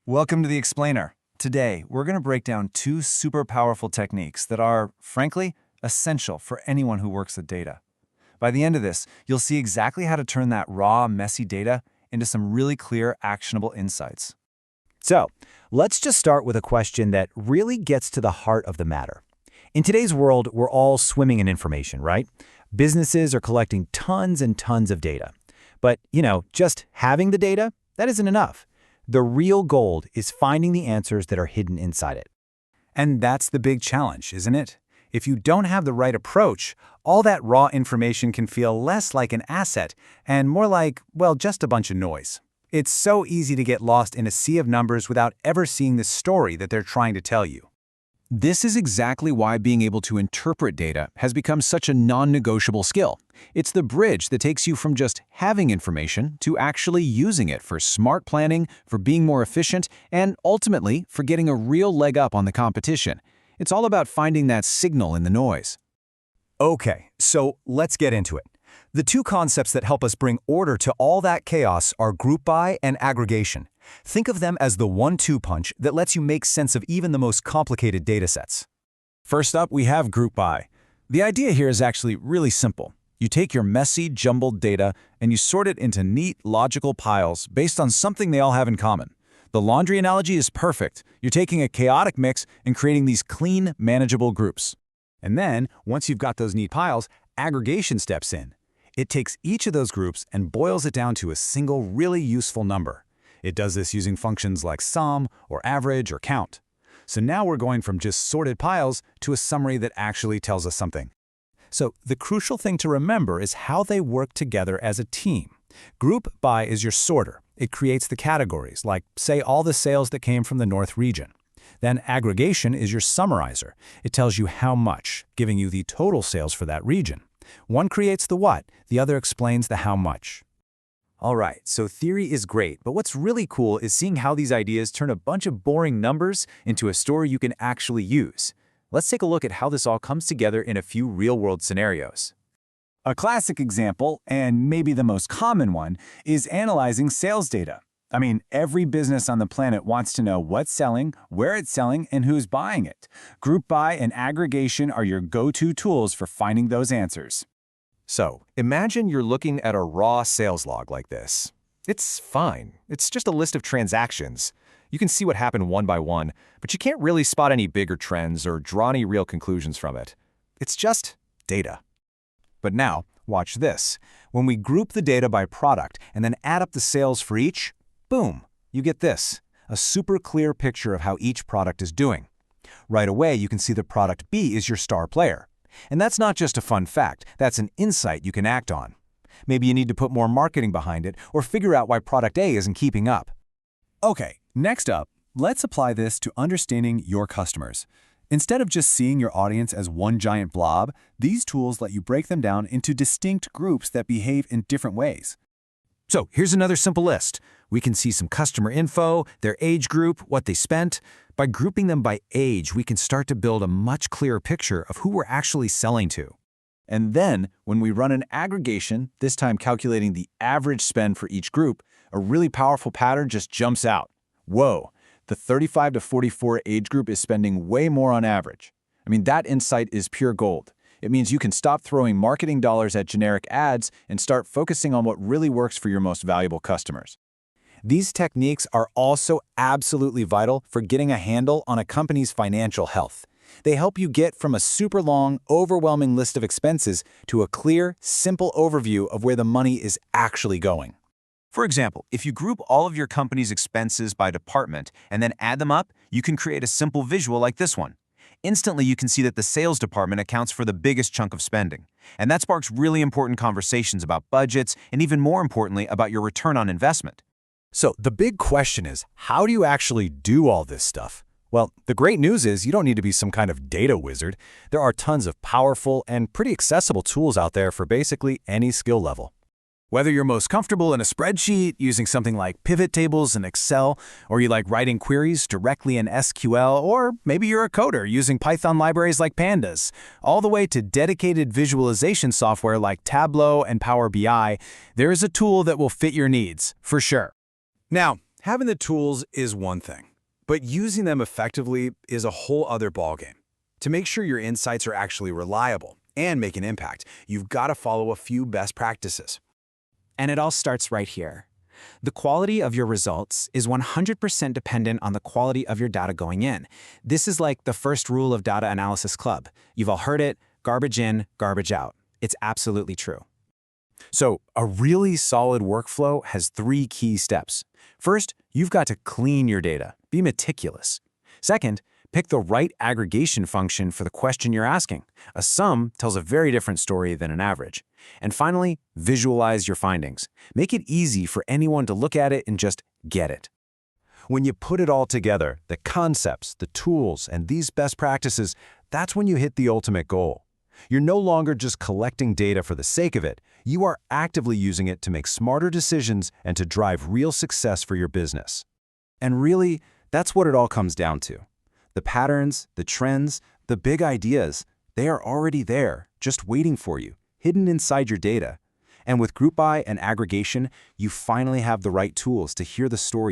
Welcome to the Explainer. Today, we're going to break down two super powerful techniques that are, frankly, essential for anyone who works with data. By the end of this, you'll see exactly how to turn that raw, messy data into some really clear, actionable insights. So, let's just start with a question that really gets to the heart of the matter. In today's world, we're all swimming in information, right? Businesses are collecting tons and tons of data. But, just having the data, that isn't enough. The real gold is finding the answers that are hidden inside it. And that's the big challenge, isn't it? If you don't have the right approach, all that raw information can feel less like an asset and more like, well, just a bunch of noise. It's so easy to get lost in a sea of numbers without ever seeing the story that they're trying to tell you. This is exactly why being able to interpret data has become such a non-negotiable skill. It's the bridge that takes you from just having information to actually using it for smart planning, for being more efficient, and ultimately for getting a real leg up on the competition. It's all about finding that signal in the noise. Okay, so let's get into it. The two concepts that help us bring order to all that chaos are GroupBy and Aggregation. Think of them as the 1-2 punch that lets you make sense of even the most complicated datasets. First up, we have GroupBy. The idea here is actually really simple. You take your messy, jumbled data and you sort it into neat, logical piles based on something they all have in common. The laundry analogy is perfect. You're taking a chaotic mix and creating these clean, manageable groups. And then, once you've got those neat piles, aggregation steps in. It takes each of those groups and boils it down to a single really useful number. It does this using functions like sum, or average, or count. So now we're going from just sorted piles to a summary that actually tells us something. So the crucial thing to remember is how they work together as a team. GroupBy is your sorter. It creates the categories, like, say, all the sales that came from the North region. Then aggregation is your summarizer. It tells you how much, giving you the total sales for that region. One creates the what, the other explains the how much. All right, so theory is great, but what's really cool is seeing how these ideas turn a bunch of boring numbers into a story you can actually use. Let's take a look at how this all comes together in a few real-world scenarios. A classic example, and maybe the most common one, is analyzing sales data. I mean, every business on the planet wants to know what's selling, where it's selling, and who's buying it. GroupBy and Aggregation are your go-to tools for finding those answers. So, imagine you're looking at a raw sales log like this. It's fine. It's just a list of transactions. You can see what happened one by one, but you can't really spot any bigger trends or draw any real conclusions from it. It's just data. But now, watch this. When we group the data by product and then add up the sales for each, boom, you get this, a super clear picture of how each product is doing. Right away, you can see that product B is your star player. And that's not just a fun fact, that's an insight you can act on. Maybe you need to put more marketing behind it or figure out why product A isn't keeping up. Okay, next up, let's apply this to understanding your customers. Instead of just seeing your audience as one giant blob, these tools let you break them down into distinct groups that behave in different ways. So here's another simple list. We can see some customer info, their age group, what they spent. By grouping them by age, we can start to build a much clearer picture of who we're actually selling to. And then, when we run an aggregation, this time calculating the average spend for each group, a really powerful pattern just jumps out. Whoa, the 35 to 44 age group is spending way more on average. I mean, that insight is pure gold. It means you can stop throwing marketing dollars at generic ads and start focusing on what really works for your most valuable customers. These techniques are also absolutely vital for getting a handle on a company's financial health. They help you get from a super long, overwhelming list of expenses to a clear, simple overview of where the money is actually going. For example, if you group all of your company's expenses by department and then add them up, you can create a simple visual like this one. Instantly, you can see that the sales department accounts for the biggest chunk of spending. And that sparks really important conversations about budgets and, even more importantly, about your return on investment. So the big question is, how do you actually do all this stuff? Well, the great news is you don't need to be some kind of data wizard. There are tons of powerful and pretty accessible tools out there for basically any skill level. Whether you're most comfortable in a spreadsheet using something like pivot tables in Excel, or you like writing queries directly in SQL, or maybe you're a coder using Python libraries like Pandas, all the way to dedicated visualization software like Tableau and Power BI, there is a tool that will fit your needs, for sure. Now, Having the tools is one thing, but using them effectively is a whole other ballgame. To make sure your insights are actually reliable and make an impact, you've got to follow a few best practices. And it all starts right here. The quality of your results is 100% dependent on the quality of your data going in. This is like the first rule of Data Analysis Club. You've all heard it: garbage in, garbage out. It's absolutely true. So, a really solid workflow has 3 key steps. First, you've got to clean your data. Be meticulous. Second, pick the right aggregation function for the question you're asking. A sum tells a very different story than an average. And finally, visualize your findings. Make it easy for anyone to look at it and just get it. When you put it all together, the concepts, the tools, and these best practices, that's when you hit the ultimate goal. You're no longer just collecting data for the sake of it. You are actively using it to make smarter decisions and to drive real success for your business. And really, that's what it all comes down to. The patterns, the trends, the big ideas, they are already there, just waiting for you, hidden inside your data. And with GroupBy and Aggregation, you finally have the right tools to hear the story